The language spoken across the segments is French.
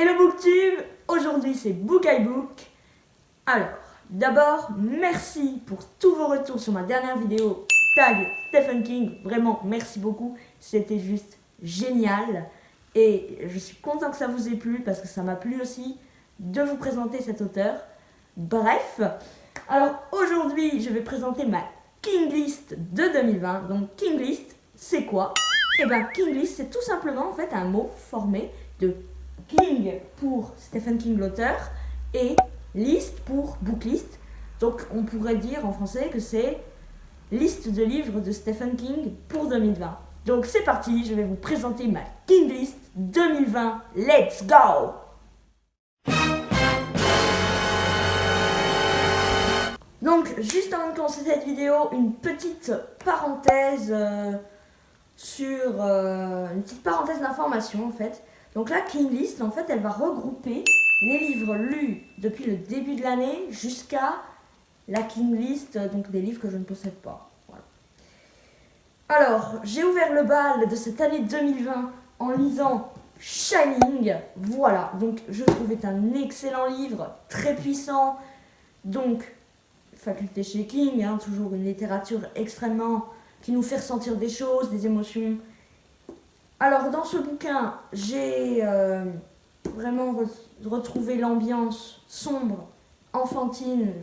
Hello Booktube, aujourd'hui c'est Book I Book. Alors, d'abord, merci pour tous vos retours sur ma dernière vidéo tag Stephen King. Vraiment, merci beaucoup, c'était juste génial. Et je suis content que ça vous ait plu parce que ça m'a plu aussi de vous présenter cet auteur. Bref, alors aujourd'hui je vais présenter ma King List de 2020. Donc King List, c'est quoi? Et bien King List, c'est tout simplement en fait un mot formé de King pour Stephen King l'auteur et list pour book list. Donc on pourrait dire en français que c'est liste de livres de Stephen King pour 2020. Donc c'est parti, je vais vous présenter ma King List 2020. Let's go! Donc juste avant de commencer cette vidéo, une petite parenthèse une petite parenthèse d'information en fait. Donc la King List, en fait, elle va regrouper les livres lus depuis le début de l'année jusqu'à la King List, donc des livres que je ne possède pas. Voilà. Alors, j'ai ouvert le bal de cette année 2020 en lisant Shining. Voilà, donc je trouve c'est un excellent livre, très puissant. Donc, faculté chez King, hein, toujours une littérature extrêmement qui nous fait ressentir des choses, des émotions. Alors dans ce bouquin, j'ai vraiment retrouvé l'ambiance sombre, enfantine,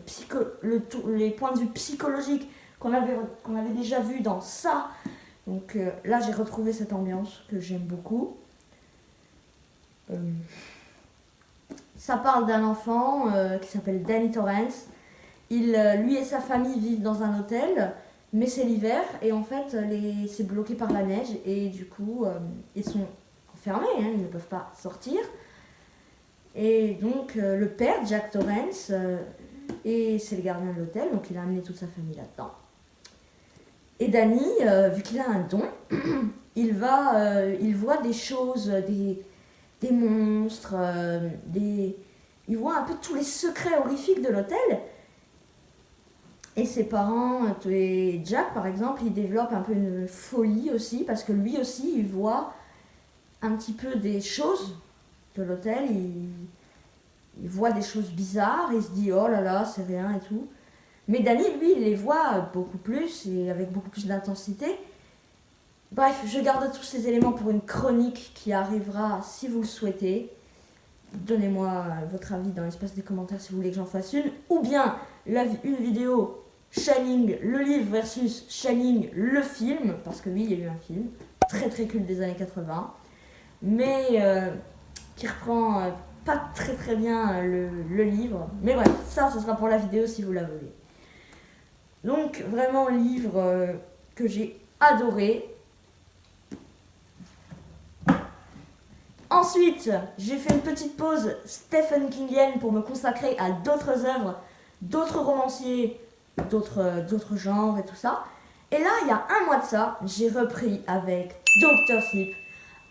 les points de vue psychologiques qu'on avait déjà vu dans ça. Donc là, j'ai retrouvé cette ambiance que j'aime beaucoup. Ça parle d'un enfant qui s'appelle Danny Torrance. Lui et sa famille vivent dans un hôtel. Mais c'est l'hiver et en fait c'est bloqué par la neige et du coup ils sont enfermés, hein, ils ne peuvent pas sortir. Et donc le père, Jack Torrance, et c'est le gardien de l'hôtel, donc il a amené toute sa famille là-dedans. Et Danny, vu qu'il a un don, il voit des choses, des monstres, il voit un peu tous les secrets horrifiques de l'hôtel. Et ses parents, et Jack par exemple, il développe un peu une folie aussi, parce que lui aussi, il voit un petit peu des choses de l'hôtel, il voit des choses bizarres, il se dit oh là là, c'est rien et tout. Mais Danny, lui, il les voit beaucoup plus et avec beaucoup plus d'intensité. Bref, je garde tous ces éléments pour une chronique qui arrivera si vous le souhaitez. Donnez-moi votre avis dans l'espace des commentaires si vous voulez que j'en fasse une, ou bien une vidéo Shining, le livre versus Shining, le film, parce que oui, il y a eu un film, très très culte des années 80, mais qui reprend pas très très bien le livre. Mais bref, ça, ce sera pour la vidéo si vous la voulez. Donc, vraiment, livre que j'ai adoré. Ensuite, j'ai fait une petite pause Stephen Kingienne pour me consacrer à d'autres œuvres, d'autres romanciers, d'autres genres et tout ça. Et là, il y a un mois de ça, j'ai repris avec Dr. Sleep.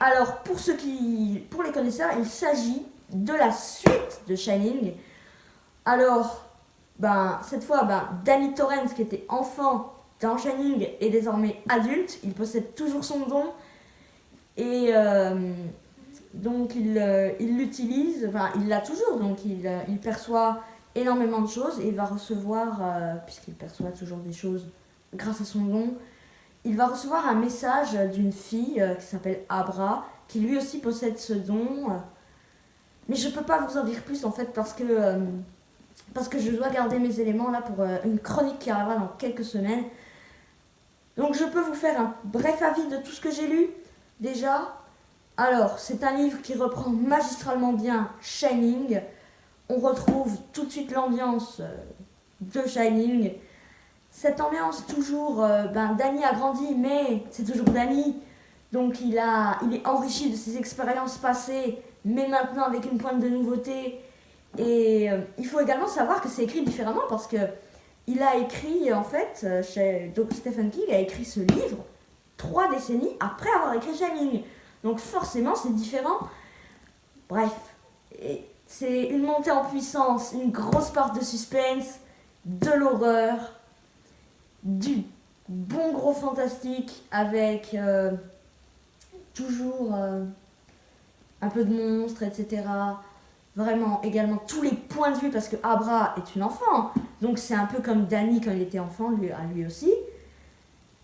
Alors, pour les connaisseurs, il s'agit de la suite de Shining. Alors, cette fois, Danny Torrance, qui était enfant dans Shining, est désormais adulte. Il possède toujours son don. Et donc, il l'utilise, il l'a toujours. Donc, il perçoit énormément de choses et il va recevoir, puisqu'il perçoit toujours des choses grâce à son don, il va recevoir un message d'une fille qui s'appelle Abra, qui lui aussi possède ce don. Mais je peux pas vous en dire plus en fait parce que je dois garder mes éléments là pour une chronique qui arrivera dans quelques semaines. Donc je peux vous faire un bref avis de tout ce que j'ai lu déjà. Alors, c'est un livre qui reprend magistralement bien Shining. On retrouve tout de suite l'ambiance de Shining. Cette ambiance toujours, Danny a grandi, mais c'est toujours Danny. Donc il est enrichi de ses expériences passées, mais maintenant avec une pointe de nouveauté. Et il faut également savoir que c'est écrit différemment parce que il a écrit, en fait, Stephen King a écrit ce livre 3 décennies après avoir écrit Shining. Donc forcément, c'est différent. Bref, c'est une montée en puissance, une grosse part de suspense, de l'horreur, du bon gros fantastique avec toujours un peu de monstres, etc. Vraiment, également tous les points de vue, parce que Abra est une enfant, donc c'est un peu comme Danny quand il était enfant, à lui aussi.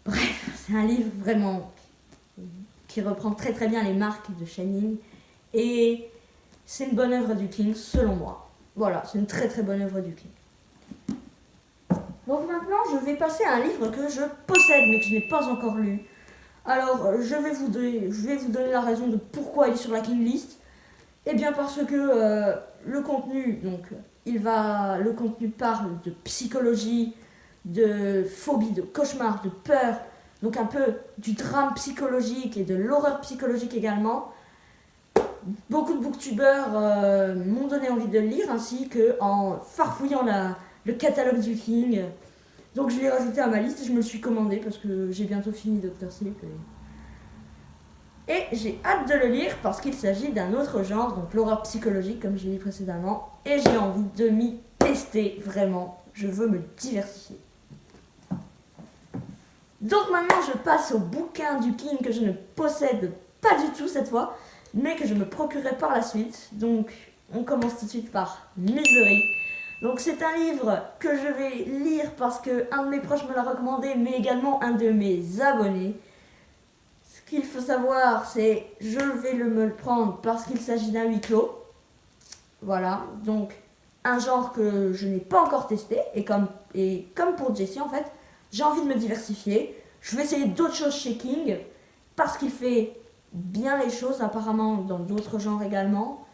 Bref, c'est un livre vraiment qui reprend très très bien les marques de Shining, et c'est une bonne œuvre du King, selon moi. Voilà, c'est une très très bonne œuvre du King. Donc maintenant, je vais passer à un livre que je possède, mais que je n'ai pas encore lu. Alors, je vais vous donner la raison de pourquoi il est sur la King List. Eh bien parce que le contenu, donc, le contenu parle de psychologie, de phobie, de cauchemar, de peur, donc un peu du drame psychologique et de l'horreur psychologique également. Beaucoup de booktubeurs m'ont donné envie de le lire, ainsi qu'en farfouillant le catalogue du King. Donc je l'ai rajouté à ma liste et je me le suis commandé parce que j'ai bientôt fini Dr. Sleep. Et j'ai hâte de le lire parce qu'il s'agit d'un autre genre, donc l'horreur psychologique comme j'ai dit précédemment. Et j'ai envie de m'y tester, vraiment. Je veux me diversifier. Donc maintenant je passe au bouquin du King que je ne possède pas du tout cette fois, mais que je me procurerai par la suite. Donc on commence tout de suite par Misery. Donc c'est un livre que je vais lire parce qu'un de mes proches me l'a recommandé, mais également un de mes abonnés. Ce qu'il faut savoir, c'est je vais me le prendre parce qu'il s'agit d'un huis clos. Voilà, donc un genre que je n'ai pas encore testé, et comme pour Jessie en fait, j'ai envie de me diversifier. Je vais essayer d'autres choses chez King, parce qu'il fait bien les choses apparemment dans d'autres genres également.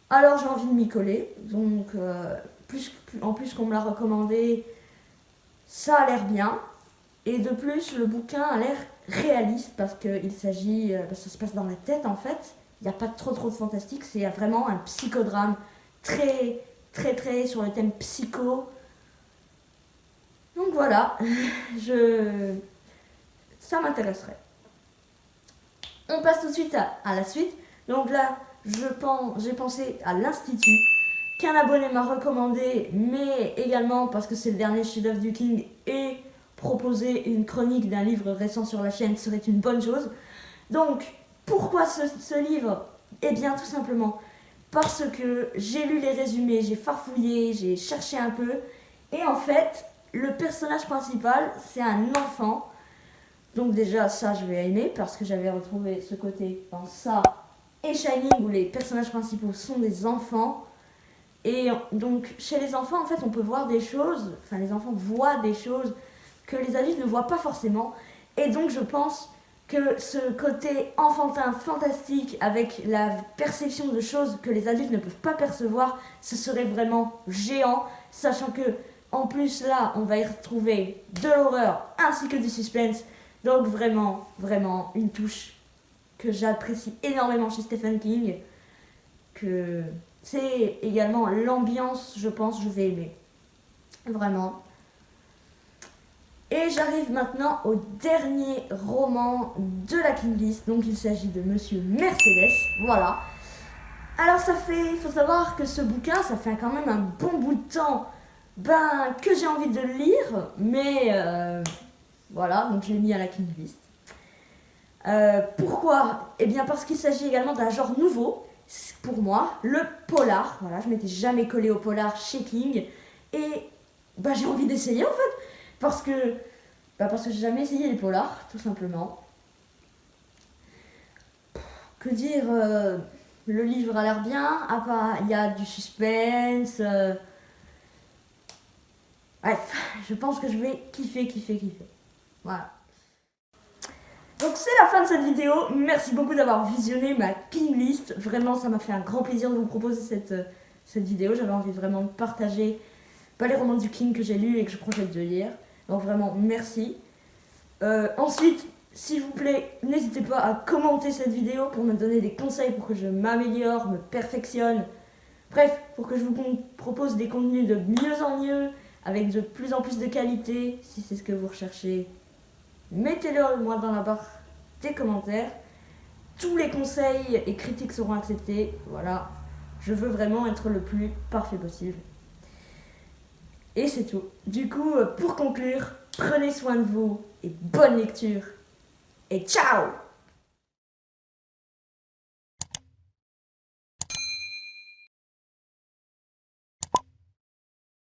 Alors j'ai envie de m'y coller, donc en plus qu'on me l'a recommandé, ça a l'air bien. Et de plus, le bouquin a l'air réaliste parce que ça se passe dans la tête en fait. Il n'y a pas trop de fantastique, c'est vraiment un psychodrame très très très sur le thème psycho. Donc voilà, ça m'intéresserait. On passe tout de suite à la suite. Donc là, j'ai pensé à l'Institut, qu'un abonné m'a recommandé, mais également parce que c'est le dernier chef-d'œuvre du King et proposer une chronique d'un livre récent sur la chaîne serait une bonne chose. Donc, pourquoi ce livre? Eh bien, tout simplement parce que j'ai lu les résumés, j'ai farfouillé, j'ai cherché un peu, et en fait, le personnage principal, c'est un enfant. Donc déjà, ça, je vais aimer, parce que j'avais retrouvé ce côté dans ça et Shining, où les personnages principaux sont des enfants. Et donc, chez les enfants, en fait, on peut voir des choses, enfin, les enfants voient des choses que les adultes ne voient pas forcément. Et donc, je pense que ce côté enfantin, fantastique, avec la perception de choses que les adultes ne peuvent pas percevoir, ce serait vraiment géant, sachant que, en plus, là, on va y retrouver de l'horreur ainsi que du suspense. Donc, vraiment, vraiment, une touche que j'apprécie énormément chez Stephen King, que c'est également l'ambiance, je pense, je vais aimer. Vraiment. Et j'arrive maintenant au dernier roman de la King List. Donc il s'agit de Monsieur Mercedes. Voilà. Alors il faut savoir que ce bouquin, ça fait quand même un bon bout de temps que j'ai envie de le lire. Mais voilà, donc je l'ai mis à la King List. Pourquoi? Eh bien parce qu'il s'agit également d'un genre nouveau. Pour moi, le polar. Voilà, je m'étais jamais collée au polar chez King. Et j'ai envie d'essayer en fait. Parce que j'ai jamais essayé les polars, tout simplement. Que dire, le livre a l'air bien, il y a du suspense. Bref, je pense que je vais kiffer. Voilà. Donc c'est la fin de cette vidéo. Merci beaucoup d'avoir visionné ma King List. Vraiment, ça m'a fait un grand plaisir de vous proposer cette vidéo. J'avais envie vraiment de partager les romans du King que j'ai lus et que je projette de lire. Donc vraiment, merci. Ensuite, s'il vous plaît, n'hésitez pas à commenter cette vidéo pour me donner des conseils pour que je m'améliore, me perfectionne. Bref, pour que je vous propose des contenus de mieux en mieux, avec de plus en plus de qualité, si c'est ce que vous recherchez. Mettez-le moi dans la barre des commentaires. Tous les conseils et critiques seront acceptés. Voilà, je veux vraiment être le plus parfait possible. Et c'est tout. Du coup, pour conclure, prenez soin de vous et bonne lecture. Et ciao!